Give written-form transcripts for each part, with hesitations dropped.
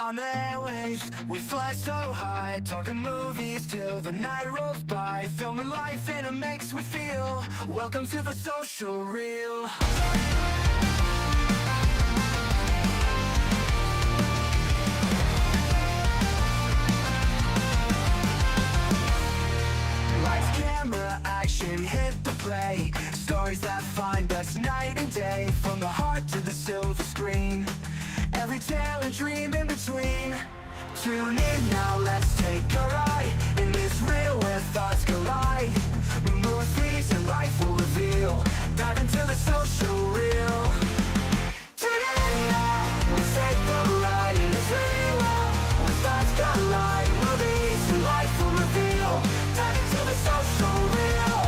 On the airwaves, we fly so high, talking movies till the night rolls by, filming life in a mix we feel. Welcome to the social reel. Lights, camera, action, hit the play. Stories that find us night and day, from the heart to the silver screen. Every tale and dream in between. Tune in now, let's take a ride in this reel where thoughts collide. Remove fees and life will reveal. Dive into the social reel. Tune in now, let's take the ride in this reel where thoughts collide. Movies and life will reveal. Dive into the social reel.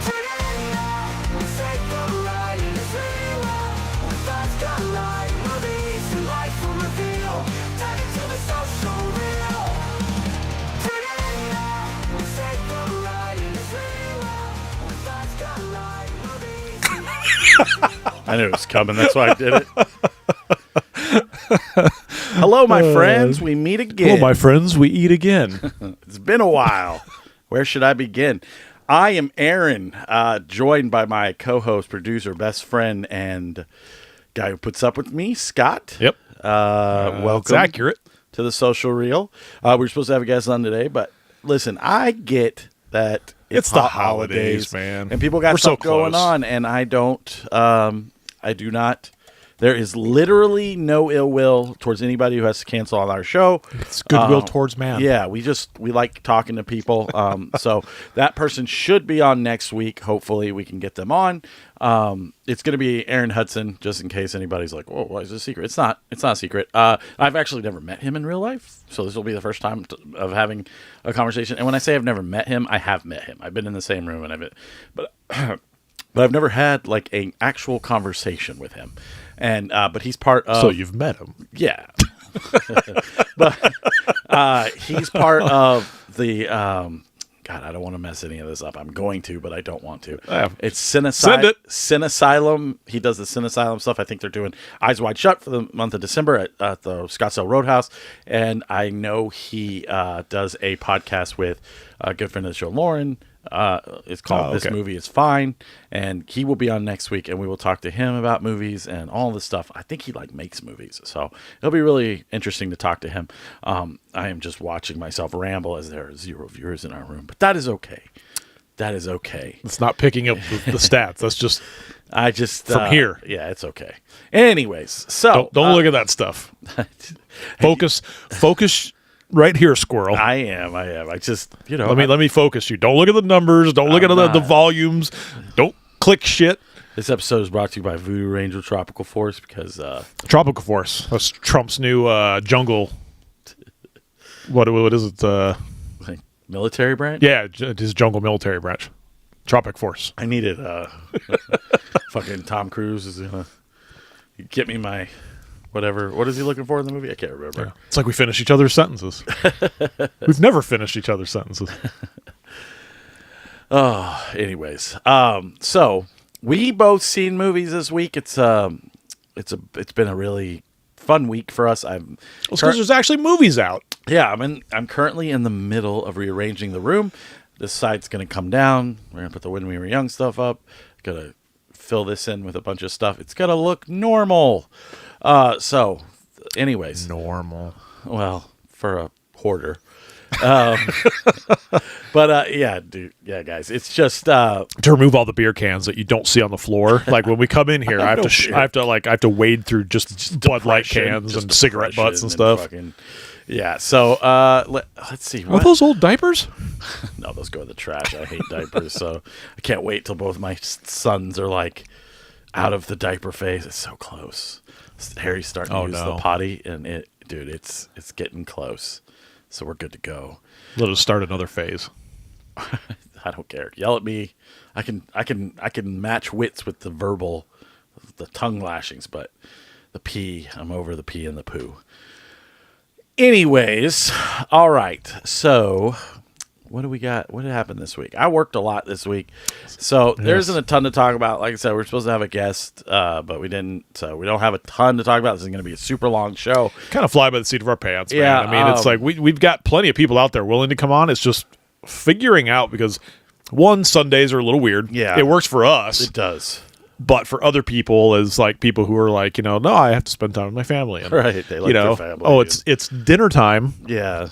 Tune in now, let's take the ride in this reel where thoughts collide. Movies and life will reveal. Dive into the social reel. Tune in now, let's take the ride in this reel where thoughts collide. Movies and life. I knew it was coming. That's why I did it. Hello, my friends. We meet again. Hello, my friends. We eat again. It's been a while. Where should I begin? I am Aaron, joined by my co-host, producer, best friend, and guy who puts up with me, Scott. Yep. Welcome. It's accurate. To the social reel. We were supposed to have a guest on today, but listen, I get that It's the holidays, man. and people got We're so stuff going close. on, and I don't. I do not. There is literally no ill will towards anybody who has to cancel on our show. It's goodwill towards man. Yeah, we like talking to people. So that person should be on next week. Hopefully, we can get them on. It's going to be Aaron Hudson, just in case anybody's like, "Whoa, why is this a secret?" It's not. It's not a secret. I've actually never met him in real life, so this will be the first time of having a conversation. And when I say I've never met him, I have met him. I've been in the same room, and but I've never had like an actual conversation with him. And but he's part of. So you've met him. Yeah. But he's part of the God, I don't want to mess any of this up. I'm going to, but I don't want to. It's Send it. Cinesylum. He does the Cinesylum stuff. I think they're doing Eyes Wide Shut for the month of December at the Scottsdale Roadhouse. And I know he does a podcast with a good friend of the show, Lauren. It's called This Movie Is Fine, and he will be on next week, and we will talk to him about movies and all this stuff. I think he makes movies, so it'll be really interesting to talk to him. I am just watching myself ramble as there are 0 viewers in our room, but that is okay. That is okay. It's not picking up the stats. That's just I just from here. Yeah, it's okay. Anyways, so Don't look at that stuff. Focus right here, squirrel. I am. I just Let me focus you. Don't look at the numbers. Don't look at the volumes. Don't click shit. This episode is brought to you by Voodoo Ranger Tropical Force because Tropical Force. That's Trump's new jungle. What is it? military branch. Yeah, his jungle military branch. Tropic Force. I needed fucking Tom Cruise is gonna get me my whatever. What is he looking for in the movie? I can't remember. Yeah. It's like we finish each other's sentences. We've never finished each other's sentences. Anyways, so we both seen movies this week. It's been a really fun week for us. Because there's actually movies out. Yeah, I'm currently in the middle of rearranging the room. This side's gonna come down. We're gonna put the When We Were Young stuff up. Gonna fill this in with a bunch of stuff. It's gonna look normal. So, anyways, Normal. well, for a hoarder. But yeah, dude, yeah, guys, it's just To remove all the beer cans that you don't see on the floor. Like when we come in here, I have to wade through just Bud Light cans and cigarette butts and stuff. fucking- yeah. So let's see. Are those old diapers? No, those go in the trash. I hate diapers, so I can't wait till both my sons are like out of the diaper phase. It's so close. Harry's starting to use the potty, and it's getting close. So we're good to go. Let us start another phase. I don't care. Yell at me. I can match wits with the tongue lashings, but the pee, I'm over the pee and the poo. Anyways, all right. So what do we got? What happened this week? I worked a lot this week, so there isn't a ton to talk about. Like I said, we're supposed to have a guest, but we didn't. So we don't have a ton to talk about. This is going to be a super long show. Kind of fly by the seat of our pants, man. Yeah, I mean, it's like we've got plenty of people out there willing to come on. It's just figuring out because one, Sundays are a little weird. Yeah. It works for us. It does. But for other people, is like people who are like, no, I have to spend time with my family. And, Right, they like their family. Oh, it's dinner time. Yeah.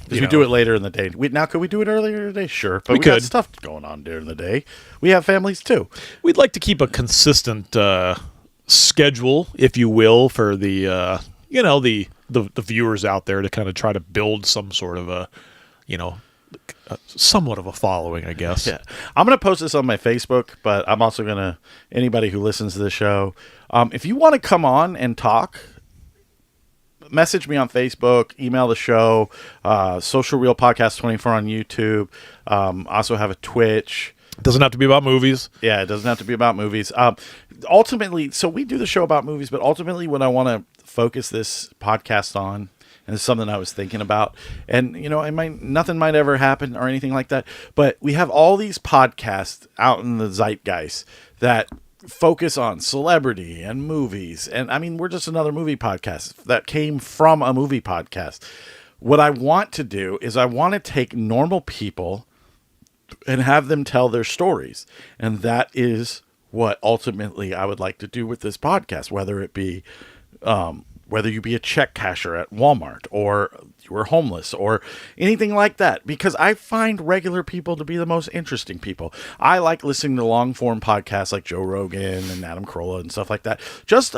Because we do it later in the day. Now, could we do it earlier in the day? Sure. But we got could. stuff going on during the day. We have families, too. We'd like to keep a consistent schedule, if you will, for the the viewers out there to kind of try to build some sort of a somewhat of a following, I guess. Yeah. I'm going to post this on my Facebook, but I'm also going to, anybody who listens to the show, if you want to come on and talk, message me on Facebook, email the show, Social Real Podcast 24 on YouTube. Also have a Twitch. It doesn't have to be about movies. Yeah, it doesn't have to be about movies. Ultimately, so we do the show about movies, but ultimately what I want to focus this podcast on, and it's something I was thinking about, and nothing might ever happen or anything like that, but we have all these podcasts out in the zeitgeist that focus on celebrity and movies, and I mean, we're just another movie podcast that came from a movie podcast. What I want to do is I want to take normal people and have them tell their stories, and that is what ultimately I would like to do with this podcast, whether it be whether you be a check casher at Walmart or you were homeless or anything like that, because I find regular people to be the most interesting people. I like listening to long form podcasts like Joe Rogan and Adam Carolla and stuff like that. Just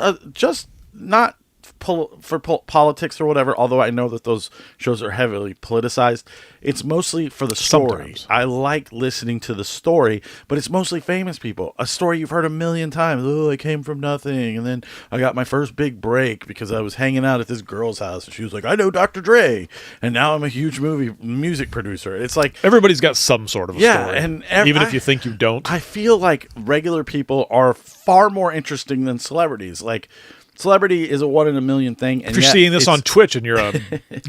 not for politics or whatever, although I know that those shows are heavily politicized. It's mostly for the story. Sometimes. I like listening to the story, but it's mostly famous people. A story you've heard a million times. Oh, I came from nothing, and then I got my first big break because I was hanging out at this girl's house, and she was like, I know Dr. Dre, and now I'm a huge music producer. It's like Everybody's got some sort of a story. and even if you think you don't. I feel like regular people are far more interesting than celebrities. Like, celebrity is a one in a million thing. And If you're yet seeing this it's on Twitch and you're a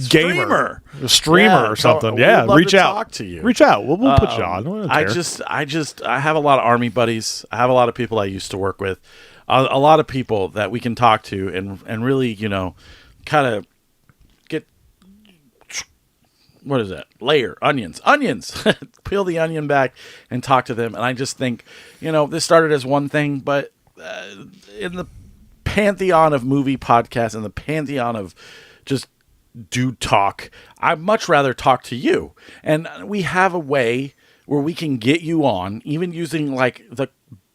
gamer, a streamer Yeah, or something, we'd yeah, love reach to out. talk to you. Reach out. We'll put you on. We don't care. I have a lot of Army buddies. I have a lot of people I used to work with. A lot of people that we can talk to and really, kind of get, what is that? Layer onions, peel the onion back and talk to them. And I just think, this started as one thing, but in the pantheon of movie podcasts and the pantheon of just dude talk, I'd much rather talk to you. And we have a way where we can get you on, even using like the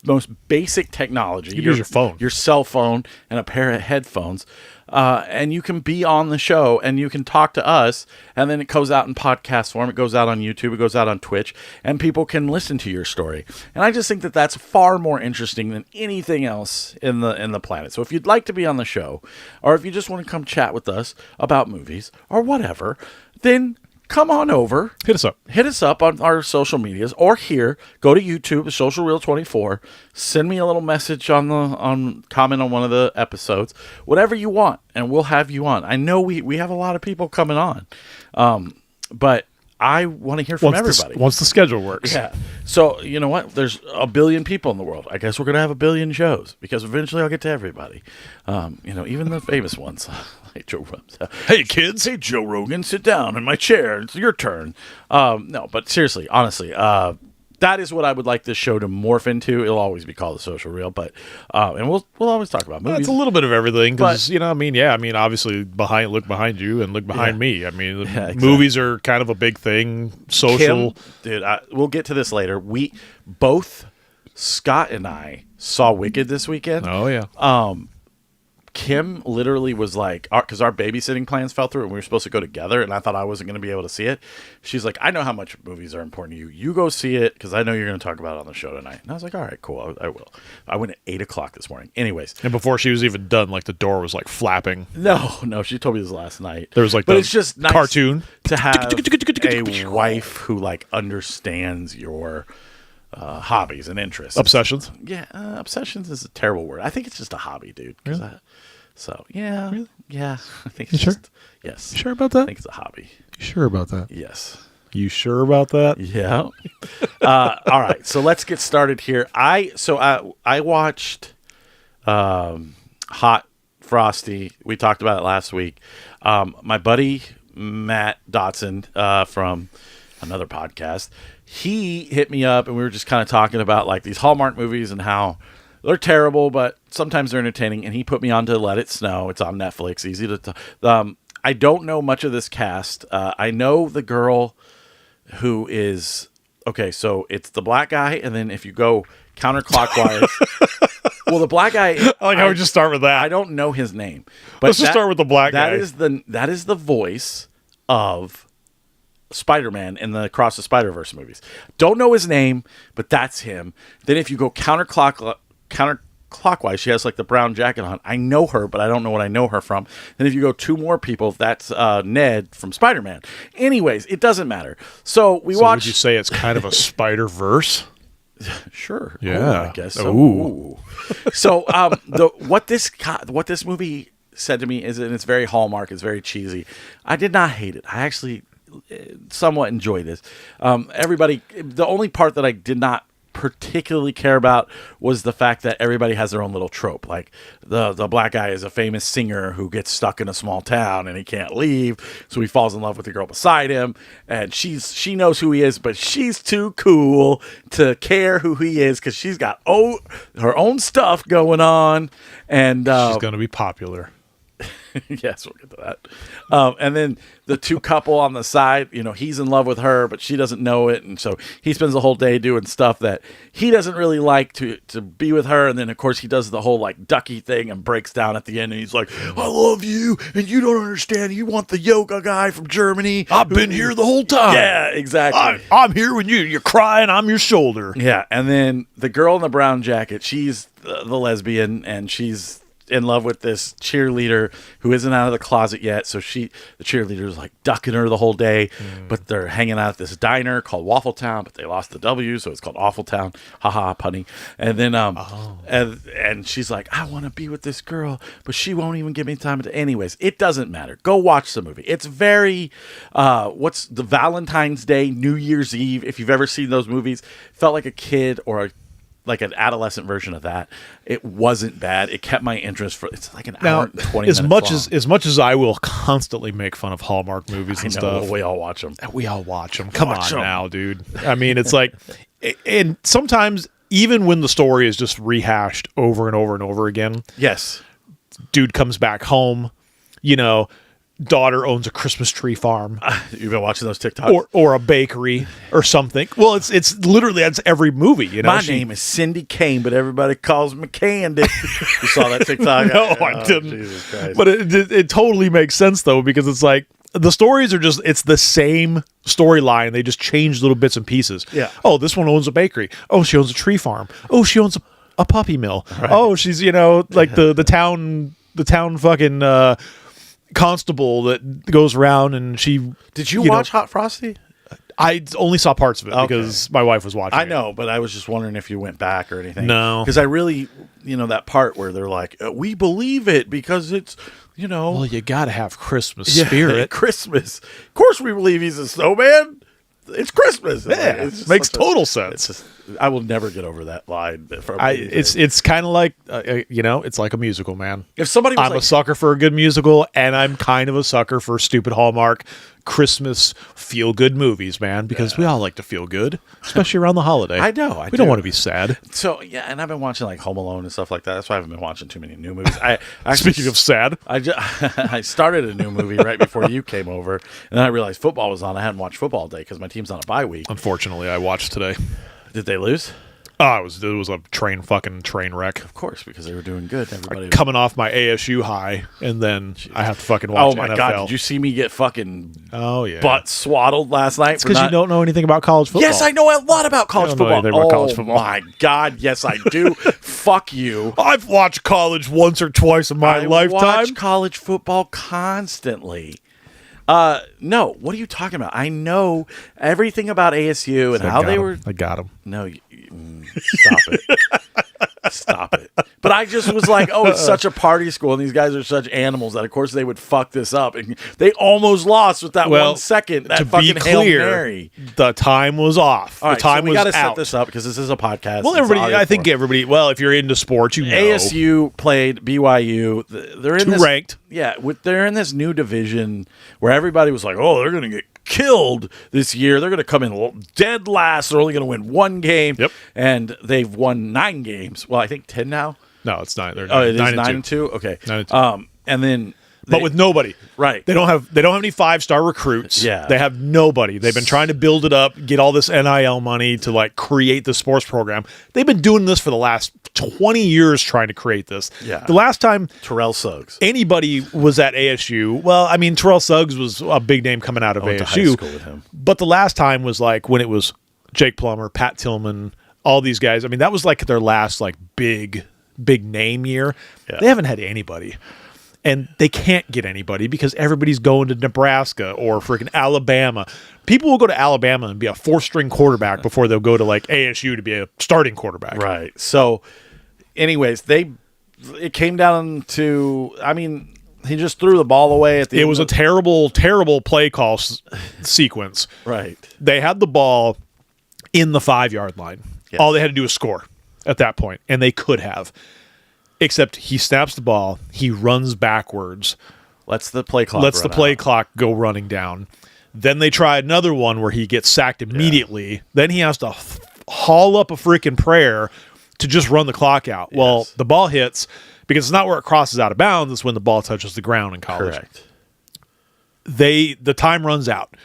most basic technology. You use your phone, your cell phone, and a pair of headphones. And you can be on the show and you can talk to us, and then it goes out in podcast form. It goes out on YouTube. It goes out on Twitch, and people can listen to your story. And I just think that that's far more interesting than anything else in the planet. So if you'd like to be on the show, or if you just want to come chat with us about movies or whatever, then come on over. Hit us up. Hit us up on our social medias, or here, go to YouTube, Social Real 24. Send me a little message on comment on one of the episodes, whatever you want, and we'll have you on. I know we have a lot of people coming on, but I want to hear from everybody. Once the schedule works. Yeah. So, you know what? There's a billion people in the world. I guess we're going to have a billion shows because eventually I'll get to everybody. Even the famous ones. Hey, Joe Rogan. Hey, kids. Hey, Joe Rogan, sit down in my chair. It's your turn. No, but seriously, honestly, that is what I would like this show to morph into. It'll always be called The Social Real, but and we'll always talk about movies. It's a little bit of everything because obviously look behind you and look behind me. Exactly. Movies are kind of a big thing. Social, dude. We'll get to this later. We both, Scott and I, saw Wicked this weekend. Oh yeah. Kim literally was like, because our babysitting plans fell through and we were supposed to go together, and I thought I wasn't going to be able to see it. She's like, I know how much movies are important to you. You go see it because I know you're going to talk about it on the show tonight. And I was like, all right, cool. I will. I went at 8:00 this morning. Anyways. And before she was even done, like the door was like flapping. No, she told me this last night. There was like, but it's just nice cartoon to have a wife who like understands your hobbies and interests. Obsessions. Yeah, obsessions is a terrible word. I think it's just a hobby, dude. Really? Yeah. I think it's sure? just yes. You sure about that? I think it's a hobby. You sure about that? Yes. You sure about that? Yeah. All right. So let's get started here. I watched Hot Frosty. We talked about it last week. My buddy Matt Dotson from another podcast, he hit me up and we were just kind of talking about like these Hallmark movies and how they're terrible, but sometimes they're entertaining. And he put me on to Let It Snow. It's on Netflix. Easy to. I don't know much of this cast. I know the girl who is okay. So it's the black guy, and then if you go counterclockwise, well, the black guy. I would just start with that. I don't know his name, but Let's just start with the black guy. That is the voice of Spider-Man in the Across the Spider-Verse movies. Don't know his name, but that's him. Then if you go counterclockwise, she has like the brown jacket on. I know her, but I don't know what I know her from. Then if you go two more people, that's Ned from Spider-Man. Anyways, it doesn't matter. So we watched. Would you say it's kind of a Spider-Verse? Sure. Yeah. I guess so. Ooh. So what this movie said to me is, and it's very Hallmark, it's very cheesy. I did not hate it. I actually somewhat enjoyed this. The only part that I did not particularly care about was the fact that everybody has their own little trope. Like the black guy is a famous singer who gets stuck in a small town and he can't leave, so he falls in love with the girl beside him, and she knows who he is, but she's too cool to care who he is because she's got her own stuff going on, and She's going to be popular. yes, we'll get to that. And then the two couple on the side, he's in love with her, but she doesn't know it. And so he spends the whole day doing stuff that he doesn't really like to be with her. And then, of course, he does the whole like ducky thing and breaks down at the end. And he's like, I love you. And you don't understand. You want the yoga guy from Germany. I've been here the whole time. Yeah, exactly. I'm here when you're crying. I'm your shoulder. Yeah. And then the girl in the brown jacket, she's the lesbian, and she's in love with this cheerleader who isn't out of the closet yet. So the cheerleader is like ducking her the whole day, but they're hanging out at this diner called Waffle Town, but they lost the W, so it's called Awful Town. Haha, punny. And then, and she's like, I want to be with this girl, but she won't even give me time to. Anyways, it doesn't matter. Go watch the movie. It's very, what's the Valentine's Day, New Year's Eve. If you've ever seen those movies, felt like a kid or like an adolescent version of that. It wasn't bad. It kept my interest it's like an hour and 20 minutes long. As much as I will constantly make fun of Hallmark movies and stuff, we all watch them. We all watch them. Come on now, dude. I mean, it's like, and sometimes even when the story is just rehashed over and over and over again. Yes. Dude comes back home, daughter owns a Christmas tree farm. You've been watching those TikToks? Or a bakery or something. Well, it's literally, that's every movie. My name is Cindy Kane, but everybody calls me Candy. You saw that TikTok? No, I didn't. Jesus Christ. But it totally makes sense, though, because it's like, the stories are it's the same storyline. They just change little bits and pieces. Yeah. Oh, this one owns a bakery. Oh, she owns a tree farm. Oh, she owns a puppy mill. Right. Oh, she's, like the town fucking... constable that goes around, and she... Did you watch Hot Frosty? I only saw parts of it because my wife was watching I know, but I was just wondering if you went back or anything. No. Because I really, that part where they're like, we believe it because it's, Well, you got to have Christmas spirit. Christmas. Of course we believe he's a snowman. It's Christmas. Yeah, it makes total sense. I will never get over that line. It's kind of like, it's like a musical, man. If somebody was I'm a sucker for a good musical, and I'm kind of a sucker for stupid Hallmark Christmas feel-good movies, man, because we all like to feel good, especially around the holiday. I know. We don't want to be sad. So, yeah, and I've been watching, like, Home Alone and stuff like that. That's why I haven't been watching too many new movies. Speaking of sad. I started a new movie right before you came over, and then I realized football was on. I hadn't watched football all day because my team's on a bye week. Unfortunately, I watched today. Did they lose? Oh, it was a train wreck. Of course, because they were doing good. Everybody coming off my ASU high, and then I have to fucking watch. Oh my NFL. God! Did you see me get fucking butt swaddled last night? It's because you don't know anything about college football. Yes, I know a lot about college football. College football. My God, yes, I do. Fuck you. I've watched college once or twice in my lifetime. I watch college football constantly. No, what are you talking about? I know everything about ASU and how they were. I got him. No, stop it. Stop it. But I just was like, oh, it's such a party school, and these guys are such animals that, of course, they would fuck this up. And they almost lost with that 1 second. That to fucking be Hail clear, Mary. the time was off. All the right, time so we was got to set out. this up because this is a podcast. Well, It's everybody, audio I think form. everybody. Well, if you're into sports, you know. ASU played BYU. They're in Two this, ranked. Yeah, they're in this new division where everybody was like, "Oh, they're going to get killed this year. They're going to come in dead last. They're only going to win 1 game." Yep. And they've won 9 games. Well, I think 10 now. No, it's 9. They're Oh, it is 9 9 and and 2. 2. Okay. 9 and 2. And then, But with nobody. right. They don't have any 5-star recruits. Yeah. They have nobody. They've been trying to build it up, get all this NIL money to like create the sports program. They've been doing this for the last 20 years trying to create this. Yeah. The last time Terrell Suggs. anybody was at ASU, well, I mean, Terrell Suggs was a big name coming out of went to high ASU. school with him. But the last time was like when it was Jake Plummer, Pat Tillman, all these guys. I mean, that was like their last like big name year. Yeah. They haven't had anybody. And they can't get anybody because everybody's going to Nebraska or freaking Alabama. People will go to Alabama and be a 4-string quarterback before they'll go to like ASU to be a starting quarterback. Right. So, anyways, it came down to, I mean, he just threw the ball away at the It end was a of- terrible play call sequence. Right. They had the ball in the 5-yard line. Yes. All they had to do was score at that point, and they could have. Except he snaps the ball, he runs backwards, Let's the play clock lets the run play out. clock go running down. Then they try another one where he gets sacked immediately. Then he has to haul up a freaking prayer to just run the clock out. Well, Yes. the ball hits because it's not where it crosses out of bounds. It's when the ball touches the ground in college. Correct. The time runs out.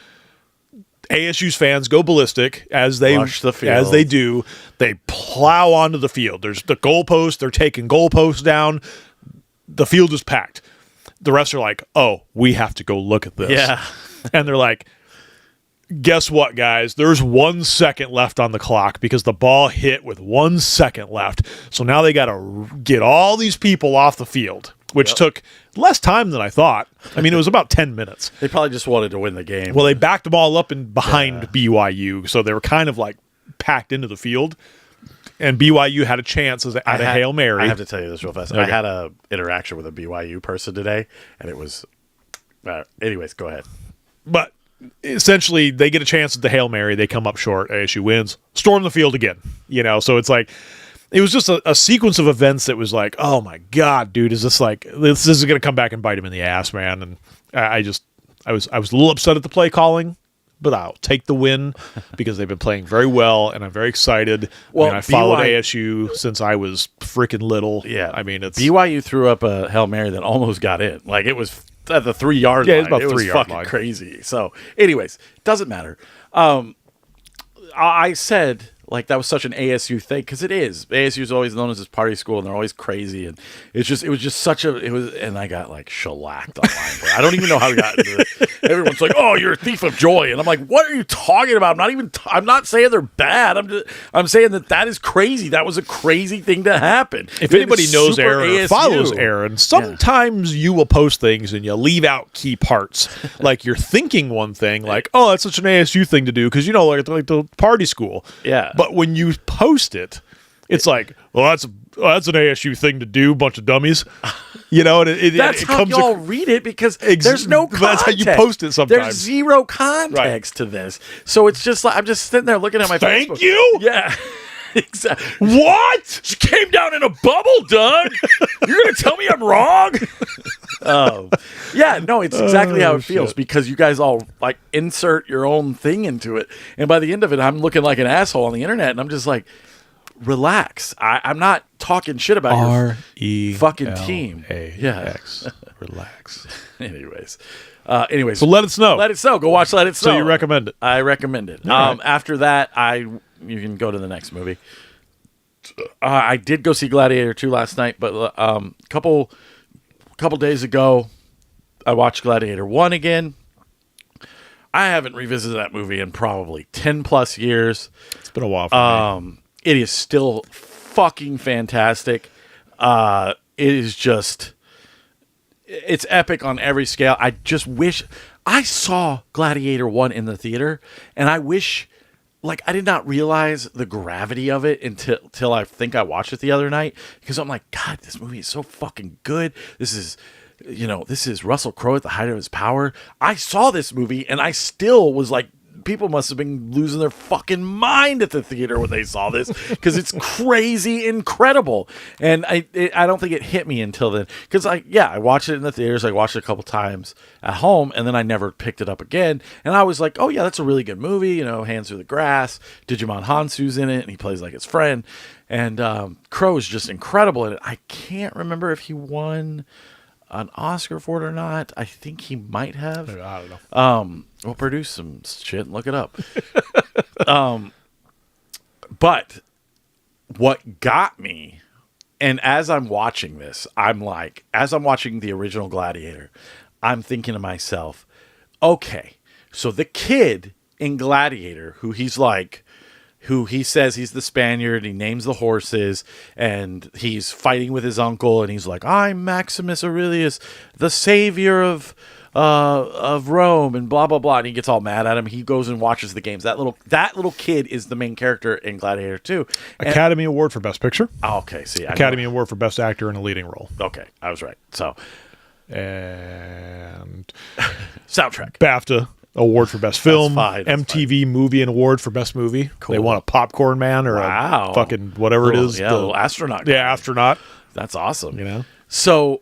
ASU's fans go ballistic as they Rush the field. as they do. They plow onto the field. There's the goalpost. They're taking goalposts down. The field is packed. The refs are like, "Oh, we have to go look at this." Yeah. And they're like, "Guess what, guys? There's 1 second left on the clock because the ball hit with 1 second left. So now they got to get all these people off the field." Which took less time than I thought. I mean, it was about 10 minutes. They probably just wanted to win the game. Well, they backed them all up and behind BYU, so they were kind of like packed into the field. And BYU had a chance at a Hail Mary. I have to tell you this real fast. I Okay. had a interaction with a BYU person today, and it was. Anyways, go ahead. But essentially, they get a chance at the Hail Mary. They come up short. ASU wins. Storm the field again. So it's like, it was just a sequence of events that was like, oh my God, dude, is this like, this is going to come back and bite him in the ass, man. And I was a little upset at the play calling, but I'll take the win because they've been playing very well, and I'm very excited. Well, I followed BYU ASU since I was freaking little. Yeah. I mean, it's BYU threw up a Hail Mary that almost got in. Like, it was at the 3-yard Yeah, line. it's about it was 3-yard fucking line. crazy. So, anyways, doesn't matter. I said, like, that was such an ASU thing, because it is. ASU is always known as this party school, and they're always crazy, and it was just such a, and I got, like, shellacked online for it. I don't even know how we got into it. Everyone's like, oh, you're a thief of joy, and I'm like, what are you talking about? I'm not saying they're bad. I'm saying that is crazy. That was a crazy thing to happen. If anybody It's knows super Aaron or ASU. follows Aaron, sometimes you will post things and you leave out key parts. Like you're thinking one thing, like, oh, that's such an ASU thing to do because, like the party school. Yeah. But when you post it, it's like, well, that's an ASU thing to do, bunch of dummies. And That's it how comes y'all read it, because there's no context. That's how you post it sometimes. There's zero context to this. So it's just like, I'm just sitting there looking at my Thank Facebook. you? Yeah. Exactly. What? She came down in a bubble, Doug. You're going to tell me I'm wrong? Oh. Yeah, no, it's exactly how it feels, because you guys all like insert your own thing into it. And by the end of it, I'm looking like an asshole on the internet, and I'm just like, relax. I'm not talking shit about your fucking team. Yeah. Relax. Anyways. So let it snow. Let it snow. Go watch Let It Snow. So you recommend it? I recommend it. right. After that, you can go to the next movie. I did go see Gladiator 2 last night, but couple days ago, I watched Gladiator 1 again. I haven't revisited that movie in probably 10 plus years. It's been a while for me. It is still fucking fantastic. It is just, it's epic on every scale. I just wish I saw Gladiator 1 in the theater, and I wish like I did not realize the gravity of it until I think I watched it the other night, because I'm like, God, this movie is so fucking good. This is Russell Crowe at the height of his power. I saw this movie and I still was like, people must have been losing their fucking mind at the theater when they saw this, because it's crazy incredible. And I don't think it hit me until then, because I watched it in the theaters. I watched it a couple times at home, and then I never picked it up again. And I was like, oh yeah, that's a really good movie. Hands Through the Grass. Digimon Hansu's in it, and he plays like his friend. And Crow is just incredible in it. I can't remember if he won an Oscar for it or not. I think he might have. I don't know. We'll produce some shit and look it up. But what got me, and as I'm watching this, as I'm watching the original Gladiator, I'm thinking to myself, okay, so the kid in Gladiator, who he says he's the Spaniard, he names the horses, and he's fighting with his uncle, and he's like, I'm Maximus Aurelius, the savior of Rome, and blah blah blah, and he gets all mad at him. He goes and watches the games. That little kid is the main character in Gladiator 2. Academy Award for Best Picture. Oh, okay, see, Academy Award for Best Actor in a Leading Role. Okay, I was right. So, and soundtrack. BAFTA Award for Best Film. That's MTV Movie and Award for Best Movie. Cool. They won a Popcorn Man or Wow. a fucking whatever it is. Yeah, little astronaut guy. Yeah, astronaut. That's awesome. You know? So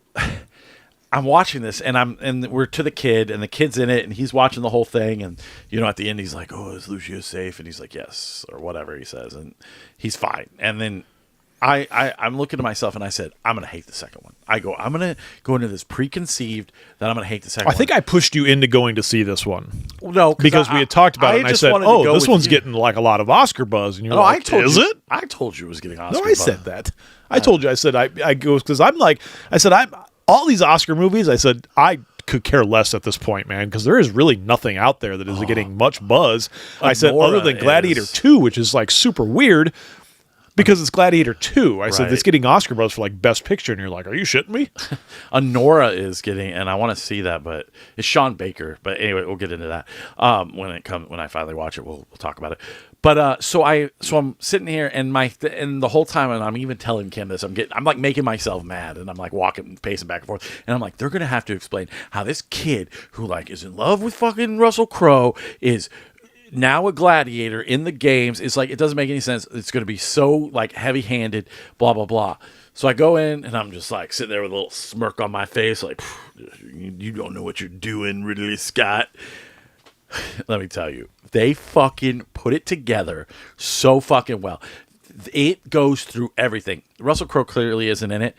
I'm watching this, and we're to the kid, and the kid's in it, and he's watching the whole thing, and at the end he's like, "Oh, is Lucius safe?" And he's like, "Yes," or whatever he says, and he's fine. And then I'm looking to myself, and I said, I'm gonna hate the second one. I'm gonna go into this preconceived that I'm gonna hate the second one. I think I pushed you into going to see this one. No, because we had talked about it, and I said, "Oh, this one's getting like a lot of Oscar buzz." And you're like, "Is it?" I told you it was getting Oscar. No, I said that. I told you. I said I go because I'm all these Oscar movies. I said I could care less at this point, man, because there is really nothing out there that is getting much buzz. I said other than Gladiator 2, which is like super weird. Because it's Gladiator 2. I said, it's getting Oscar buzz for like Best Picture. And you're like, are you shitting me? Honora is getting, and I want to see that, but it's Sean Baker. But anyway, we'll get into that. When I finally watch it, we'll talk about it. But so I'm sitting here, and the whole time, and I'm even telling Kim this, I'm like making myself mad, and I'm like pacing back and forth, and I'm like, they're gonna have to explain how this kid who like is in love with fucking Russell Crowe is now a gladiator in the games. Is like, it doesn't make any sense. It's going to be so like heavy-handed, blah blah blah. So I go in, and I'm just like sitting there with a little smirk on my face, like, you don't know what you're doing, Ridley Scott. Let me tell you, they fucking put it together so fucking well. It goes through everything. Russell Crowe clearly isn't in it,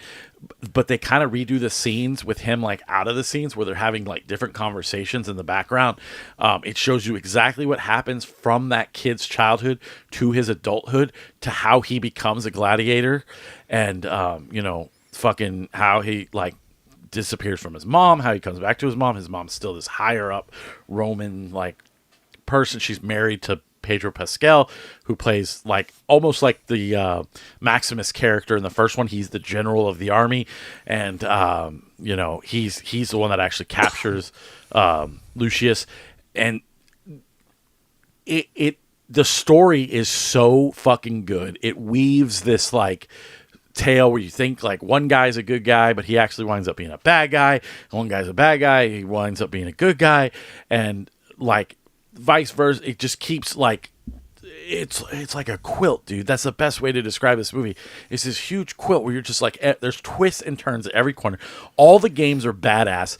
but they kind of redo the scenes with him like out of the scenes where they're having like different conversations in the background. It shows you exactly what happens from that kid's childhood to his adulthood to how he becomes a gladiator, and fucking how he like disappears from his mom, how he comes back to his mom. His mom's still this higher up Roman like person. She's married to Pedro Pascal, who plays like almost like the Maximus character in the first one. He's the general of the army, and he's the one that actually captures Lucius. And the story is so fucking good. It weaves this like tale where you think like one guy's a good guy, but he actually winds up being a bad guy. One guy's a bad guy, he winds up being a good guy, and like vice versa. It just keeps like it's like a quilt, dude. That's the best way to describe this movie. It's this huge quilt where you're just like, there's twists and turns at every corner. All the games are badass.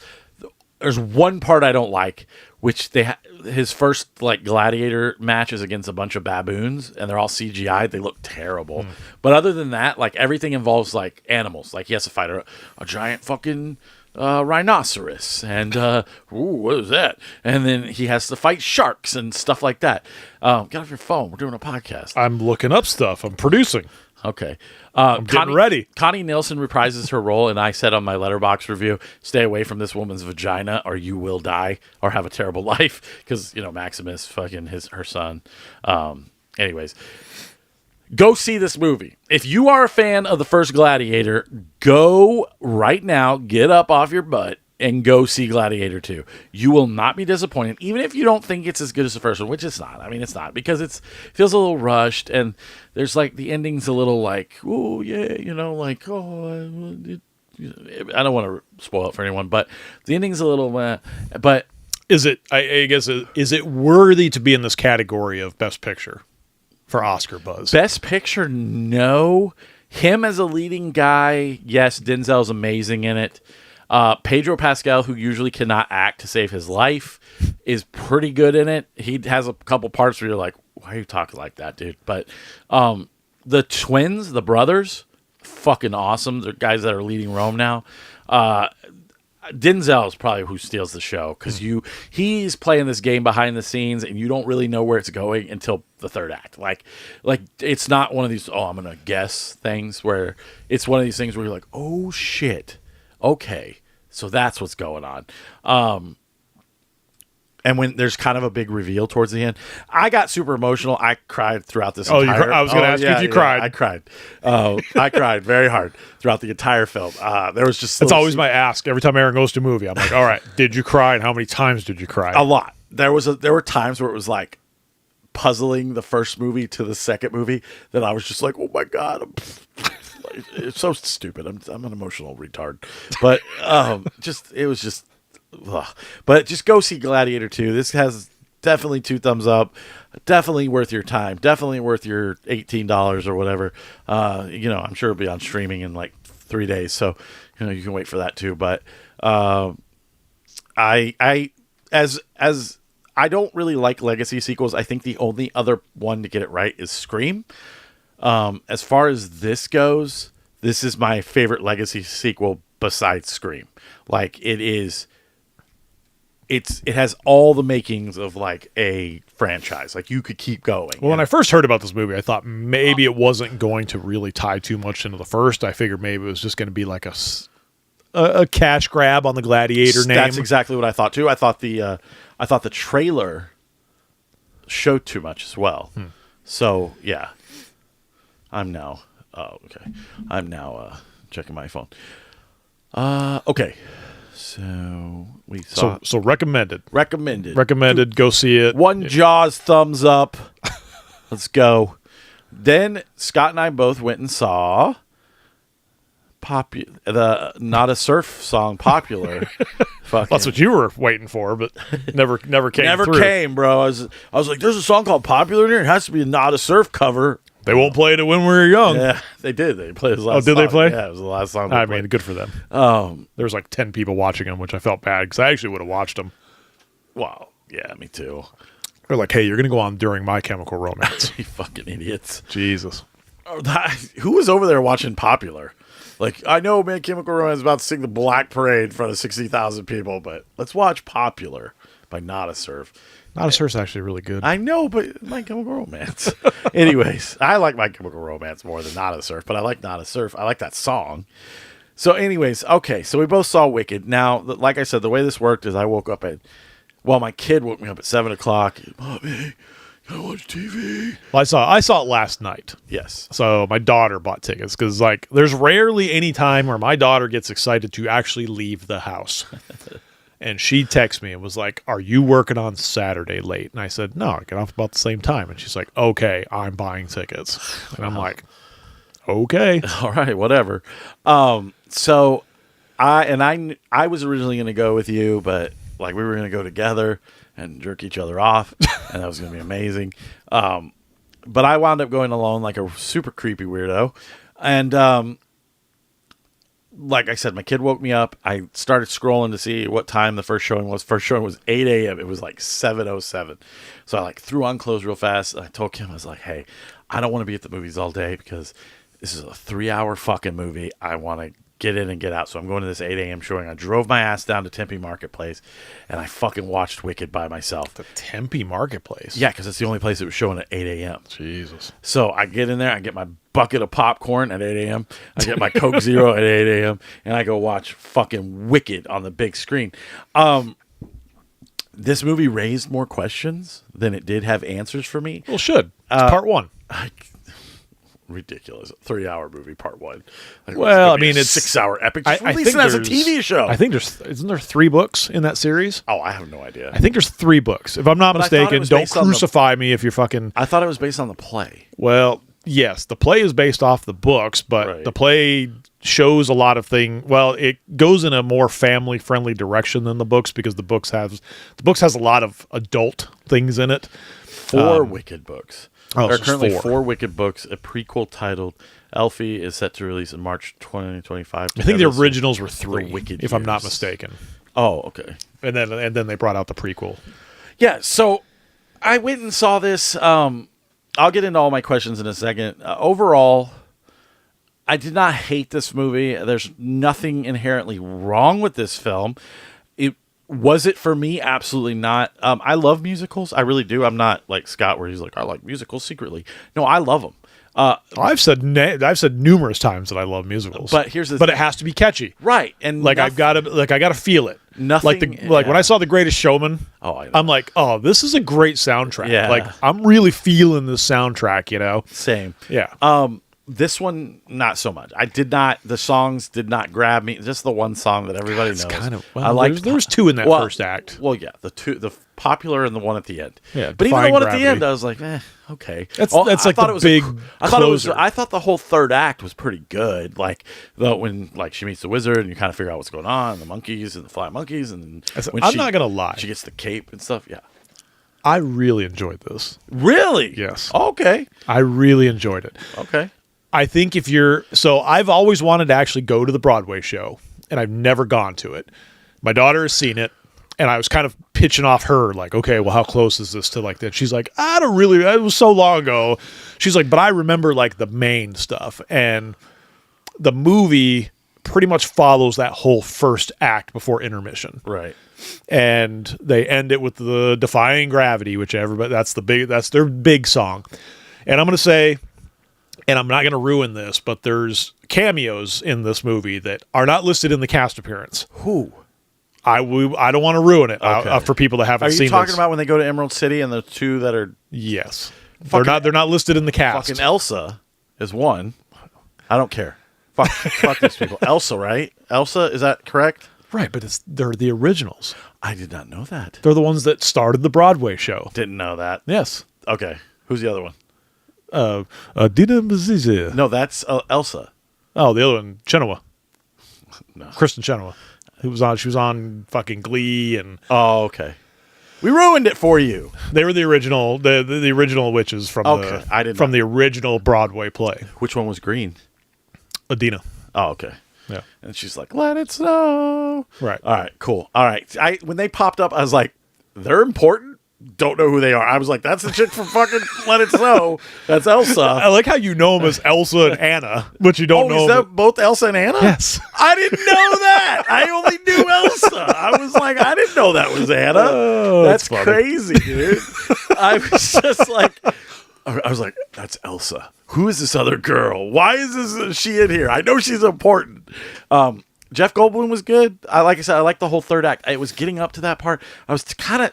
There's one part I don't like, which his first like gladiator match is against a bunch of baboons, and they're all CGI. They look terrible. But other than that, like everything involves like animals. Like he has to fight a giant fucking rhinoceros, and what is that? And then he has to fight sharks and stuff like that. Get off your phone. We're doing a podcast. I'm looking up stuff. I'm producing. Okay. I'm getting ready. Connie Nielsen reprises her role, and I said on my Letterboxd review, stay away from this woman's vagina or you will die or have a terrible life, because Maximus fucking her son. Anyways, go see this movie. If you are a fan of the first Gladiator, go right now, get up off your butt, and go see Gladiator 2. You will not be disappointed, even if you don't think it's as good as the first one, which it's not. I mean, it's not, because it feels a little rushed, and there's like the ending's a little like, oh yeah, you know, like I don't want to spoil it for anyone, but the ending's a little, but Is it? I guess is it worthy to be in this category of Best Picture for Oscar buzz? Best Picture, no. Him as a leading guy, yes. Denzel's amazing in it. Pedro Pascal, who usually cannot act to save his life, is pretty good in it. He has a couple parts where you're like, why are you talking like that, dude? But the twins, the brothers, fucking awesome. They're guys that are leading Rome now. Denzel is probably who steals the show, because he's playing this game behind the scenes, and you don't really know where it's going until the third act. Like it's not one of these, I'm gonna guess things, where it's one of these things where you're like, oh shit, okay, so that's what's going on. And when there's kind of a big reveal towards the end, I got super emotional. I cried throughout this entire... I was going to ask you if you cried. I cried. I cried very hard throughout the entire film. There was just... That's always my ask. Every time Aaron goes to a movie, I'm like, all right, did you cry, and how many times did you cry? A lot. There were times where it was like puzzling the first movie to the second movie that I was just like, oh my God. It's so stupid. I'm an emotional retard. But it was just... Ugh. But just go see Gladiator 2. This has definitely 2 thumbs up. Definitely worth your time. Definitely worth your $18 or whatever. I'm sure it'll be on streaming in like 3 days, so you can wait for that too. But I don't really like legacy sequels. I think the only other one to get it right is Scream. As far as this goes, this is my favorite legacy sequel besides Scream. Like, it has all the makings of like a franchise. Like, you could keep going. Well, when I first heard about this movie, I thought maybe it wasn't going to really tie too much into the first. I figured maybe it was just going to be like a cash grab on the Gladiator name. That's exactly what I thought too. I thought the trailer showed too much as well. So yeah, I'm now checking my phone. Okay. So we saw. So recommended. Recommended. Go see it. One Jaws thumbs up. Let's go. Then Scott and I both went and saw the Not a Surf song, Popular. That's what you were waiting for, but never came. Never through. came, bro. I was like, there's a song called Popular in here. It has to be a Not a Surf cover. They won't play it when we were young. Yeah, they did. They played his last did song. they play? Yeah, it was the last song. I mean, good for them. There was like 10 people watching them, which I felt bad because I actually would have watched them. Well, yeah, me too. They're like, hey, you're going to go on during My Chemical Romance. You fucking idiots. Jesus. Who was over there watching Popular? Like, I know My Chemical Romance is about to sing the Black Parade in front of 60,000 people, but let's watch Popular by Not a Surf. Not a Surf's actually really good. I know, but My Chemical Romance. Anyways, I like My Chemical Romance more than Not a Surf, but I like Not a Surf. I like that song. So anyways, okay, so we both saw Wicked. Now, like I said, the way this worked is I woke up my kid woke me up at 7 o'clock. Mommy, can I watch TV? Well, I saw it last night. Yes. So my daughter bought tickets because, like, there's rarely any time where my daughter gets excited to actually leave the house. And she texted me and was like, are you working on Saturday late? And I said, no, I get off about the same time. And she's like, okay, I'm buying tickets. And I'm like, okay. All right, whatever. So I was originally going to go with you, but like we were going to go together and jerk each other off, and that was going to be amazing. But I wound up going alone like a super creepy weirdo. And like I said, my kid woke me up. I started scrolling to see what time the first showing was. First showing was 8 a.m. It was like 7:07. So I like threw on clothes real fast. And I told Kim, I was like, hey, I don't want to be at the movies all day because this is a 3-hour fucking movie. I want to get in and get out. So I'm going to this 8 a.m. showing. I drove my ass down to Tempe Marketplace, and I fucking watched Wicked by myself. The Tempe Marketplace? Yeah, because it's the only place that was showing at 8 a.m. Jesus. So I get in there, I get my bucket of popcorn at 8 a.m., I get my Coke Zero at 8 a.m., and I go watch fucking Wicked on the big screen. This movie raised more questions than it did have answers for me. Well, should. It's part one. ridiculous. 3-hour movie, part 1. Like, Well, it's gonna be I mean, a it's 6-hour epic. I Just release think it as a there's- TV show. I think isn't there 3 books in that series? Oh, I have no idea. I think there's 3 books. If I'm not But I thought it mistaken, was don't based on the- crucify me if you're fucking. I thought it was based on the play. Well, yes, the play is based off the books, but Right. the play shows a lot of things. Well, it goes in a more family friendly direction than the books because the books has a lot of adult things in it. 4 Wicked books. oh, There are so it's currently 4. 4 Wicked books. A prequel titled Elfie is set to release in March 2025. I think the Together- originals were 3, Wicked if I'm not years. mistaken, Oh, okay. and then they brought out the prequel. Yeah, so I went and saw this. I'll get into all my questions in a second. Overall, I did not hate this movie. There's nothing inherently wrong with this film. Was it for me? Absolutely not. I love musicals. I really do. I'm not like Scott, where he's like, I like musicals secretly. No, I love them. I've said numerous times that I love musicals, But here's the but thing. it has to be catchy. Right, and Like nothing- I gotta feel it. Nothing- When yeah. I saw The Greatest Showman, Oh, I know. I'm like, oh, this is a great soundtrack. Yeah. Like I'm really feeling this soundtrack. Same. Yeah. This one, not so much. I did not. The songs did not grab me. Just the one song that everybody knows. I liked. There's 2 in that Well, first act. Well, yeah, the popular and the one at the end. Yeah, but even the Defying one at the Gravity. end, I was like, okay. That's I like thought the it was big I thought it was. closer. I thought the whole third act was pretty good. Like when she meets the wizard and you kind of figure out what's going on, the monkeys and the flying monkeys, and when I'm not gonna lie. she gets the cape and stuff. Yeah, I really enjoyed this. really. Yes. Okay. I really enjoyed it. Okay. I think I've always wanted to actually go to the Broadway show, and I've never gone to it. My daughter has seen it, and I was kind of pitching off her, like, okay, well, how close is this to like that? She's like, I don't really, it was so long ago. She's like, but I remember like the main stuff. And the movie pretty much follows that whole first act before intermission. Right. And they end it with the Defying Gravity, which that's their big song. And I'm going to say, and I'm not going to ruin this, but there's cameos in this movie that are not listed in the cast appearance. Who? I don't want to ruin it Okay. for people that haven't Are seen you talking this. about when they go to Emerald City and the 2 that are Yes. Fucking- They're not listed in the cast. fucking Elsa is one. I don't care. Fuck these people. Elsa, right? Elsa, is that correct? Right, but they're the originals. I did not know that. They're the ones that started the Broadway show. Didn't know that. Yes. Okay. Who's the other one? Dina Mzizi. No, that's Elsa. Oh, the other one, Chenoweth. No. Kristen Chenoweth. She was on fucking Glee, and Oh, okay. We ruined it for you. they were the original the original witches from Okay, I didn't from know. the original Broadway play. Which one was green? Adina. Oh, okay. Yeah. And she's like, "Let it snow." Right. All right. Cool. All right. When they popped up, I was like, "They're important." Don't know who they are. I was like, "That's the chick from fucking Let It Snow." That's Elsa. I like how you know them as Elsa and Anna, but you don't know Is them. that both Elsa and Anna? Yes. I didn't know that. I only knew Elsa. I was like, I didn't know that was Anna. Oh, That's that's funny. crazy, dude. I was just like, I was like, that's Elsa. Who is this other girl? Why is she in here? I know she's important. Jeff Goldblum was good. Like I said, I like the whole third act. It was getting up to that part. I was kind of,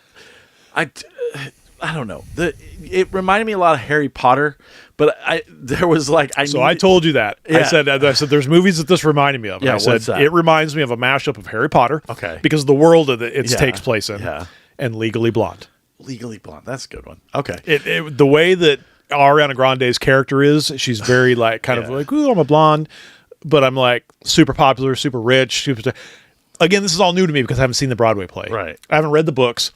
I don't know. It reminded me a lot of Harry Potter, but there was like So I told you that. Yeah. I said there's movies that this reminded me of. And Yeah, I said what's that? it reminds me of a mashup of Harry Potter. Okay. Because of the world that it Yeah. takes place in. Yeah. And Legally Blonde. Legally Blonde. That's a good one. Okay. The way that Ariana Grande's character is, she's very like kind of Yeah. like, ooh, I'm a blonde, but I'm like super popular, super rich, Again, this is all new to me because I haven't seen the Broadway play. Right. I haven't read the books.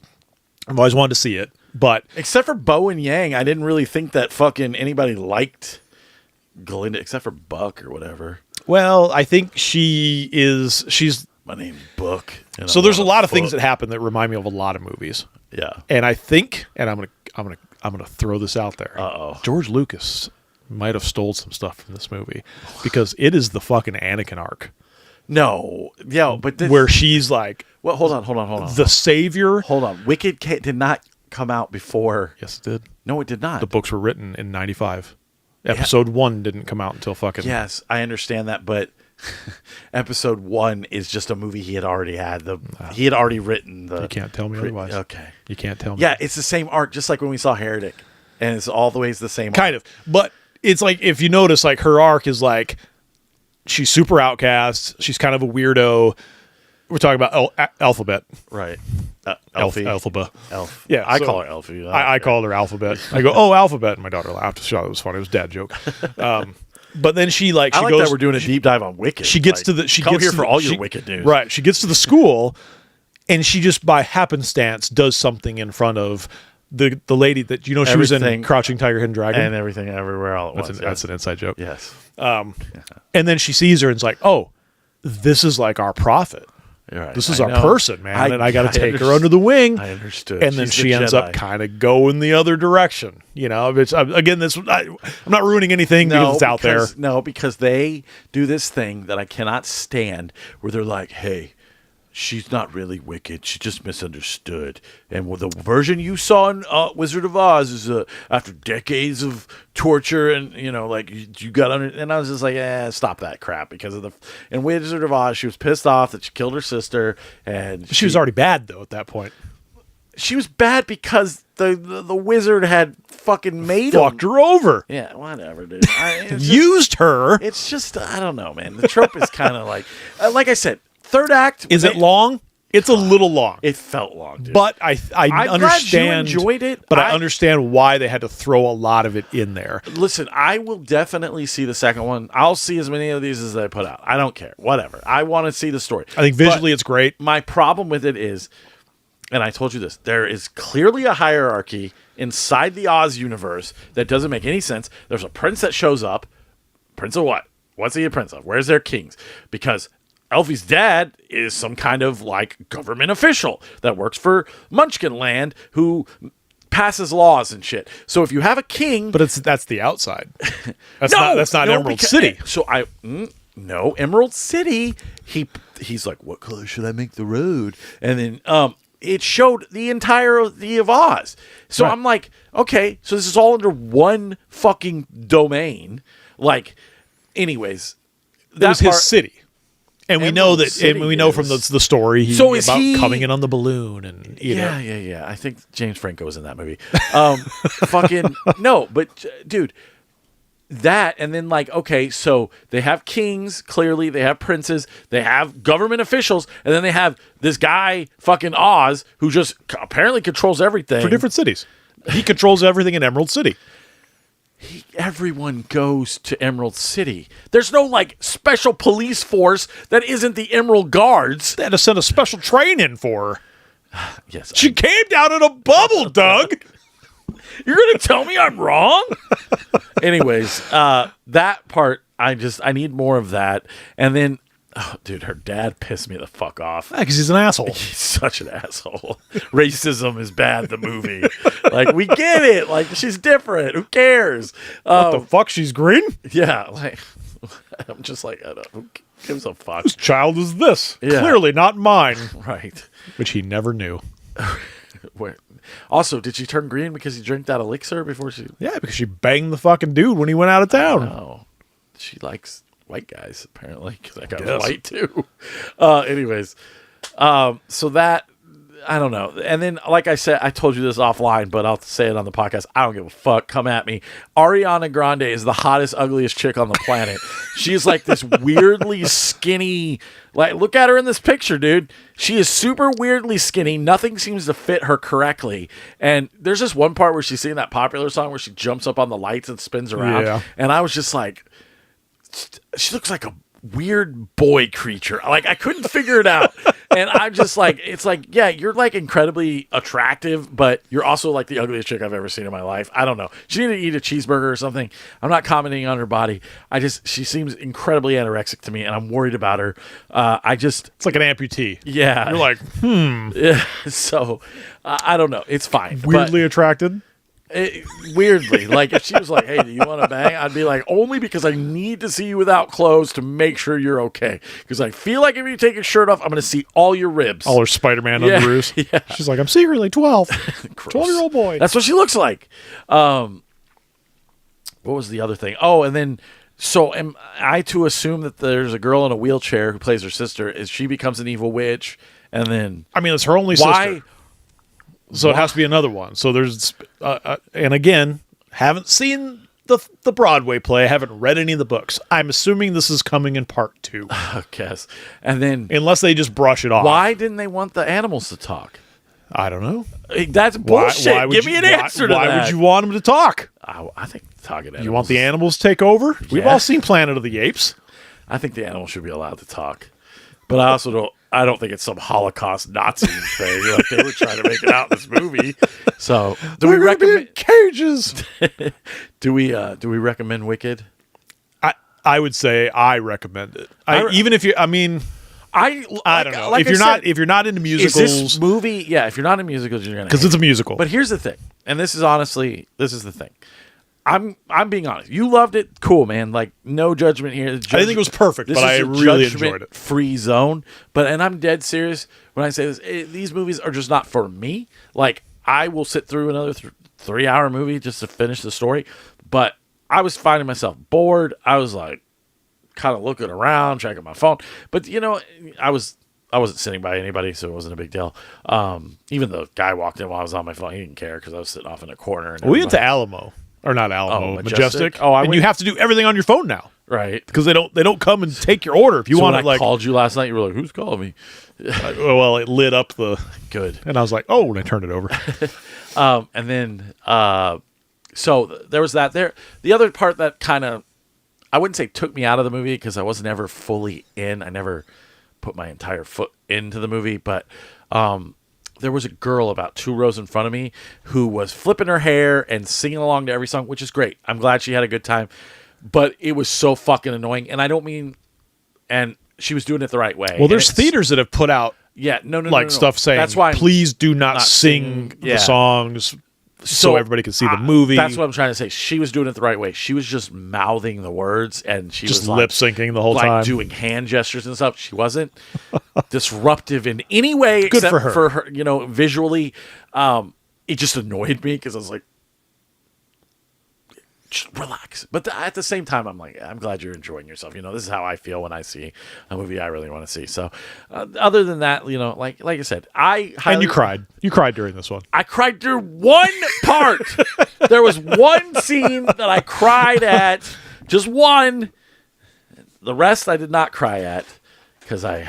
I've always wanted to see it, but Except for Bo and Yang, I didn't really think that fucking anybody liked Glinda, except for Buck or whatever. well, I think she's. My name's Book. and So I'm there's a on lot of things foot. that happen that remind me of a lot of movies. Yeah. And I think, and I'm gonna throw this out there. Uh-oh. George Lucas might have stole some stuff from this movie because it is the fucking Anakin arc No. Yeah, but this, where she's like well, hold on. the savior. Hold on. Wicked did not come out before. Yes, it did. No, it did not. The books were written in '95. Episode 1 didn't come out until fucking. Yes, I understand that, but episode 1 is just a movie he had already had. He had already written the. You can't tell me otherwise. Okay. You can't tell me. Yeah, it's the same arc, just like when we saw Heretic, and it's all the ways the same. kind of. But it's like, if you notice, like, her arc is like, she's super outcast. She's kind of a weirdo. We're talking about Alphabet. Right. Elfie. Alphaba. Elf. Yeah, I so call her Elfie. I called her Alphabet. I go, oh, Alphabet. And my daughter laughed. She thought it was funny. It was a dad joke. But then she like, I she like goes, that we're doing a deep dive on Wicked. she gets Like, to the, she come gets here to for the- all she- your Wicked news. Right. She gets to the school and she just by happenstance does something in front of the lady that, you know, she was in Everything- Crouching Tiger, Hidden Dragon. And everything everywhere all at once. That's an inside joke. Yes. And then she sees her and is like, oh, this is like our prophet. You're right. This is I our know. person, man. And I got to take her underst- under the wing. I understood. And then She's she the ends up Jedi. kind of going the other direction. You know, it's, again, I'm not ruining anything because it's out there. No, because they do this thing that I cannot stand where they're like, hey, she's not really wicked. She just misunderstood. And the version you saw in Wizard of Oz is after decades of torture and, you know, like you got under. And I was just like, stop that crap. Because in Wizard of Oz, she was pissed off that she killed her sister. And She was already bad, though, at that point. she was bad because the wizard had fucking made Fucked him. her over. Yeah, whatever, dude. It's just- Used her. It's just, I don't know, man. The trope is kind of like I said, third act. Is it long? It's a little long. It felt long, dude. But I I'm understand. glad you enjoyed it. But I understand why they had to throw a lot of it in there. Listen, I will definitely see the second one. I'll see as many of these as they put out. I don't care. Whatever. I want to see the story. I think visually it's great. But my problem with it is, and I told you this, there is clearly a hierarchy inside the Oz universe that doesn't make any sense. There's a prince that shows up. Prince of what? What's he a prince of? Where's their kings? Because Elfie's dad is some kind of like government official that works for Munchkin Land who passes laws and shit. So if you have a king, But that's the outside. That's not Emerald because- City. So no, Emerald City. He's like, what color should I make the road? And then it showed the entirety of Oz. So Right. I'm like, okay, so this is all under one fucking domain. Like, anyways, That was his city. And we know Emerald that, City and we know from is- the story So is about he- coming in on the balloon and you know. Yeah. I think James Franco was in that movie. Fucking no, but dude, that and then like okay, so they have kings, clearly they have princes, they have government officials, and then they have this guy fucking Oz who just apparently controls everything For different cities. He controls everything in Emerald City. Everyone goes to Emerald City. There's no like special police force that isn't the Emerald Guards. They had to send a special train in for her. Yes, She came down in a bubble, Doug. you're gonna tell me I'm wrong. Anyways, that part I need more of that. And then, oh, dude, her dad pissed me the fuck off. Because he's an asshole. He's such an asshole. Racism is bad. The movie, like we get it. Like she's different. Who cares? What the fuck? She's green? Yeah, like I'm just like I don't, who gives a fuck? Whose child is this? Yeah. Clearly not mine. Right. Which he never knew. Where, also, did she turn green because he drank that elixir before she? Yeah, because she banged the fucking dude when he went out of town. No, she likes white guys apparently because that guy was Guess. white too. Anyways, so that I don't know. And then, like I said, I told you this offline, but I'll say it on the podcast. I don't give a fuck. Come at me. Ariana Grande is the hottest, ugliest chick on the planet. She's like this weirdly skinny. Like, look at her in this picture, dude. She is super weirdly skinny. Nothing seems to fit her correctly. And there's this one part where she's singing that popular song where she jumps up on the lights and spins around. Yeah. And I was just like, she looks like a weird boy creature. Like I couldn't figure it out. And I'm just like, it's like, yeah, you're like incredibly attractive, but you're also like the ugliest chick I've ever seen in my life. I don't know. She needed to eat a cheeseburger or something. I'm not commenting on her body. She seems incredibly anorexic to me and I'm worried about her. It's like an amputee. Yeah. You're like, Yeah. So I don't know. It's fine. weirdly attracted. Weirdly, like if she was like, "Hey, do you want to bang?" I'd be like, "Only because I need to see you without clothes to make sure you're okay." Because I feel like if you take your shirt off, I'm going to see all your ribs. All her Spider-Man Yeah, underoos. yeah. She's like, I'm secretly 12. Gross. 12-year-old boy. That's what she looks like. What was the other thing? Oh, and then so am I to assume that there's a girl in a wheelchair who plays her sister? Is she becomes an evil witch, and then I mean, it's her only why? sister. So it has to be another one. So there's, and again, haven't seen the Broadway play. I haven't read any of the books. I'm assuming this is coming in part 2. I guess. And then Unless they just brush it off. why didn't they want the animals to talk? I don't know. That's bullshit. Why would Give you- me an why- answer to that. Why would you want them to talk? I think talking animals. You want the animals to take over? We've Yeah. all seen Planet of the Apes. I think the animals should be allowed to talk. But I also don't. I don't think it's some Holocaust Nazi thing. Like they were trying to make it out in this movie. So, do we They're gonna be in recommend? cages? Do we recommend Wicked? I would say I recommend it. Even if you, I mean, I don't know. Like If you're not into is musicals, this movie? Yeah, if you're not in musicals, you're gonna because hate it's a it. musical. But here's the thing, and this is the thing. I'm being honest. You loved it, cool, man. Like no judgment here. I didn't think it was perfect, This but I is a really enjoyed it. Free zone. And I'm dead serious when I say this. These movies are just not for me. Like I will sit through another 3-hour movie just to finish the story. But I was finding myself bored. I was like kind of looking around, checking my phone. But you know, I wasn't sitting by anybody, so it wasn't a big deal. Even the guy walked in while I was on my phone. He didn't care because I was sitting off in a corner. And we went to everybody- Alamo, or not Alamo, Oh, Majestic. Majestic? Oh, I and went- you have to do everything on your phone now right. because they don't come and take your order if you So want when it. I Like, called you last night, you were like, "Who's calling me?" well, it lit up the, Good. and I was like, oh, and I turned it over. And then, so there was that. There, the other part that kind of, I wouldn't say took me out of the movie because I was never fully in. I never put my entire foot into the movie, but there was a girl about 2 rows in front of me who was flipping her hair and singing along to every song, which is great. I'm glad she had a good time, but it was so fucking annoying. And I don't mean, and she was doing it the right way. Well, And there's it's- theaters that have put out Yeah, no, like stuff saying, that's why please do not not sing yeah. the songs so everybody can see the movie. That's what I'm trying to say. She was doing it the right way. She was just mouthing the words, and she just was lip syncing the whole like time. doing hand gestures and stuff. She wasn't disruptive in any way Good except for her. you know, visually. It just annoyed me because I was like, just relax. But at the same time, I'm like, I'm glad you're enjoying yourself. You know, this is how I feel when I see a movie I really want to see. So, other than that, you know, like I said, and you cried. You cried during this one. I cried through one part. There was one scene that I cried at, just one. The rest I did not cry at because I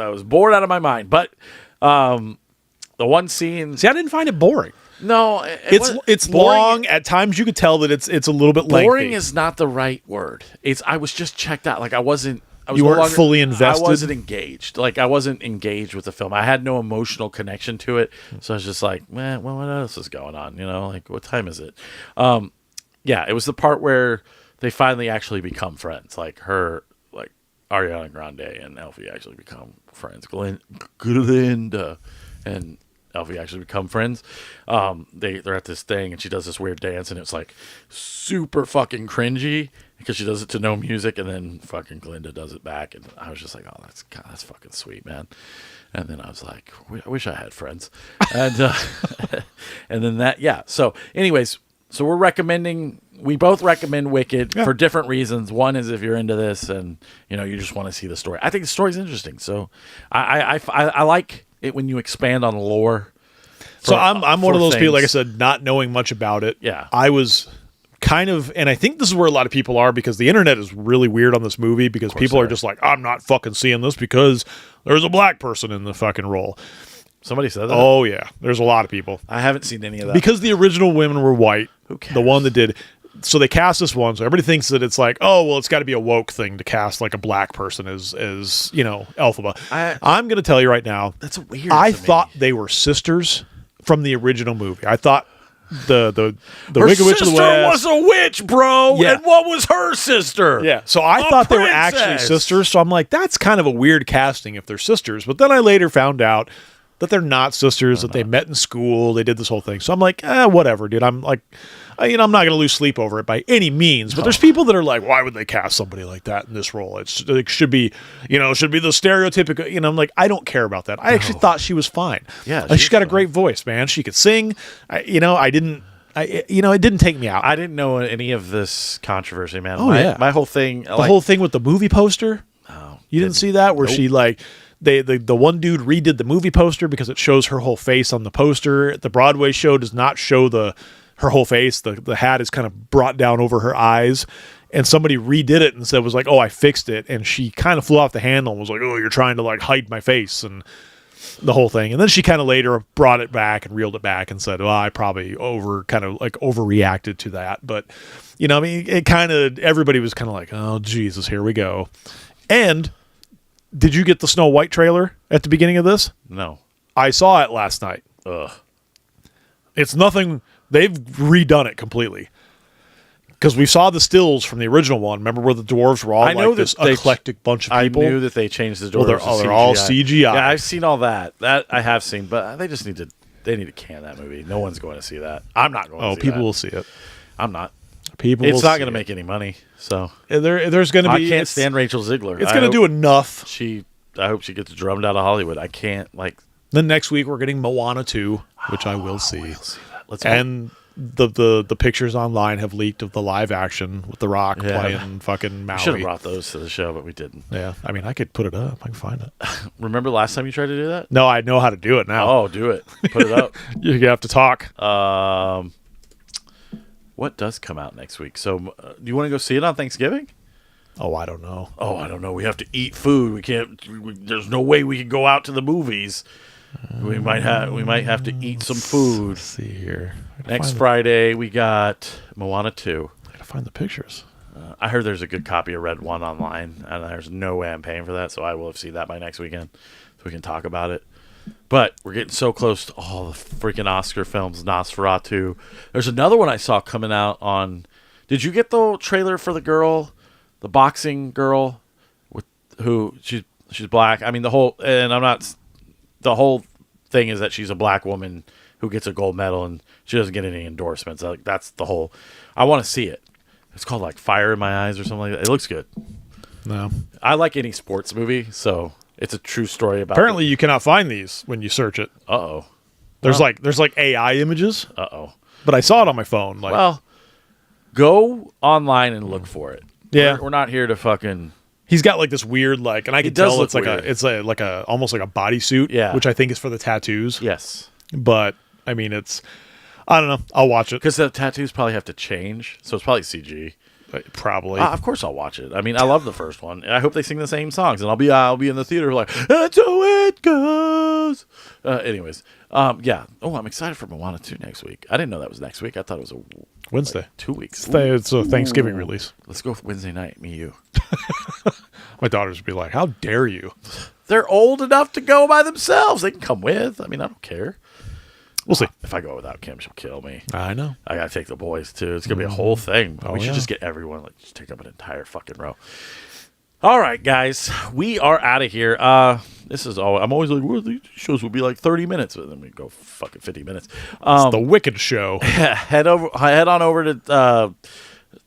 was bored out of my mind. But the one scene, See, I didn't find it boring. no, It's boring. long. At times, you could tell that it's a little bit lengthy. Boring is not the right word. I was just checked out. Like I wasn't. I was You no weren't longer- fully invested? I wasn't engaged. Like I wasn't engaged with the film. I had no emotional connection to it. So I was just like, man, well, what else is going on? You know, like what time is it? Yeah, it was the part where they finally actually become friends. Like Ariana Grande and Elfie actually become friends. Glinda and Elfie actually become friends. They're at this thing and she does this weird dance and it's like super fucking cringy because she does it to no music and then fucking Glinda does it back and I was just like, oh, that's fucking sweet, man. And then I was like, I wish I had friends. And and then that, yeah. So anyways, so we both recommend Wicked for different reasons. One is if you're into this and you know you just want to see the story. I think the story's interesting. So I like it when you expand on lore. So I'm one of those people, like I things. said, not knowing much about it. Yeah. I was kind of, and I think this is where a lot of people are because the internet is really weird on this movie because people they are are. just like, I'm not fucking seeing this because there's a black person in the fucking role. Somebody said that. Oh yeah, there's a lot of people I haven't seen any of that. because the original women were white. Who cares? The one that did. So they cast this one, so everybody thinks that it's like, oh well, it's got to be a woke thing to cast like a black person as you know, Elphaba. I'm going to tell you right now, That's weird. I to me. thought they were sisters from the original movie. I thought the her Wicked Witch of the sister West was a witch, bro. Yeah. And what was her sister? Yeah, so I A thought they were actually princess. sisters. So I'm like, that's kind of a weird casting if they're sisters. But then I later found out that they're not sisters. That they met in school. They did this whole thing. So I'm like, whatever, dude. I'm like, I'm not going to lose sleep over it by any means. But there's people that are like, why would they cast somebody like that in this role? It should be, should be the stereotypical. I'm like, I don't care about that. I actually thought she was fine. Yeah, she's she's got a fine. great voice, man. She could sing. It didn't take me out. I didn't know any of this controversy, man. Oh, yeah. My whole thing. The whole thing with the movie poster. Oh, You didn't see that where she like the one dude redid the movie poster because it shows her whole face on the poster. The Broadway show does not show her whole face. The hat is kind of brought down over her eyes. And somebody redid it and said, was like, oh, I fixed it. And she kind of flew off the handle and was like, oh, you're trying to like hide my face and the whole thing. And then she kind of later brought it back and reeled it back and said, well, I probably overreacted to that. But, you know, I mean, it kind of, everybody was kind of like, oh, Jesus, here we go. And did you get the Snow White trailer at the beginning of this? No. I saw it last night. Ugh. It's nothing, they've redone it completely. Because we saw the stills from the original one. Remember where the dwarves were all I know like this eclectic bunch of people? I knew that they changed the doors. Well, they're all CGI. Yeah, I've seen all that. That I have seen, but they just need to can that movie. No one's going to see that. I'm not going to see that. Oh, people will see it. I'm not. It's not going to make any money. So there's going to be. I can't stand Rachel Ziegler. It's going to do enough. I hope she gets drummed out of Hollywood. I can't Then next week we're getting Moana 2, which I will see. We'll see that. And the pictures online have leaked of the live action with The Rock playing fucking Maui. We should have brought those to the show, but we didn't. Yeah, I mean, I could put it up. I can find it. Remember last time you tried to do that? No, I know how to do it now. Oh, do it. Put it up. You have to talk. What does come out next week? So, do you want to go see it on Thanksgiving? Oh, I don't know. Oh, I don't know. We have to eat food. We can't. There's no way we can go out to the movies. We might have to eat some food. Let's see here. Next Friday we got Moana 2. I gotta find the pictures. I heard there's a good copy of Red 1 online, and there's no way I'm paying for that, so I will have seen that by next weekend, so we can talk about it. But we're getting so close to all the freaking Oscar films. Nosferatu. There's another one I saw coming out on. Did you get the trailer for the girl, the boxing girl, with who she's black? I mean the whole thing is that she's a black woman who gets a gold medal and she doesn't get any endorsements. That's the whole. I want to see it. It's called like Fire in My Eyes or something like that. It looks good. No, I like any sports movie, so it's a true story about. Apparently, you cannot find these when you search it. Uh-oh. There's like AI images. Uh-oh. But I saw it on my phone. Like, well, go online and look for it. Yeah, we're not here to fucking. He's got like this weird and I can does tell look it's like weird. it's like a almost like a bodysuit. Yeah. Which I think is for the tattoos. Yes. But I mean, I don't know. I'll watch it Because the tattoos probably have to change, so it's probably CG. probably. Of course, I'll watch it. I mean, I love the first one. I hope they sing the same songs, and I'll be in the theater like that's how it goes. Anyways, yeah. Oh, I'm excited for Moana 2 next week. I didn't know that was next week. I thought it was Wednesday. 2 weeks. It's a Thanksgiving release. Let's go for Wednesday night. Me, you. My daughters would be like, "How dare you?" They're old enough to go by themselves. They can come with. I mean, I don't care. We'll see. If I go without Kim, she'll kill me. I know. I gotta take the boys too. It's gonna be a whole thing. We should yeah. just get everyone just take up an entire fucking row. All right, guys, we are out of here. This is all. I'm always like, well, these shows will be like 30 minutes, but then we go fucking 50 minutes. It's the Wicked Show. Head on over to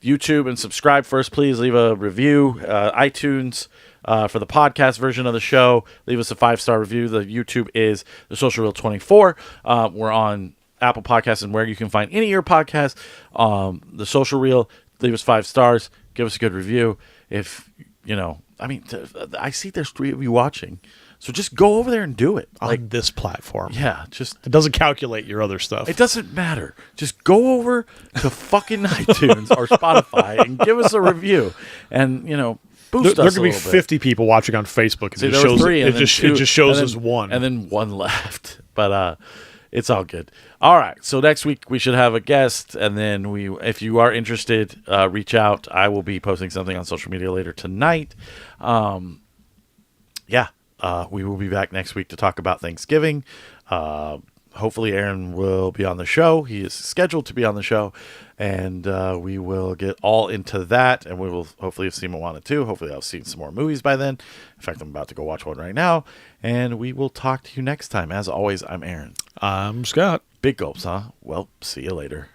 YouTube and subscribe first. Please leave a review. iTunes. For the podcast version of the show, leave us a 5-star review. The YouTube is The Social Reel 24. We're on Apple Podcasts and where you can find any of your podcasts. The Social Reel, leave us 5 stars. Give us a good review. If, I see there's 3 of you watching. So just go over there and do it. On this platform. Yeah, It doesn't calculate your other stuff. it doesn't matter. Just go over to fucking iTunes or Spotify and give us a review. And, boost There us could a be little bit. 50 people watching on Facebook. See, It there were shows 3, it and then just 2, shows and as then- 1. and then 1 left. But it's all good. All right, so next week we should have a guest, and then if you are interested, reach out. I will be posting something on social media later tonight. We will be back next week to talk about Thanksgiving. Hopefully Aaron will be on the show. He is scheduled to be on the show, and we will get all into that, and we will hopefully have seen Moana 2. Hopefully I'll see some more movies by then. In fact, I'm about to go watch one right now, and we will talk to you next time. As always, I'm Aaron. I'm Scott. Big gulps, huh? Well, see you later.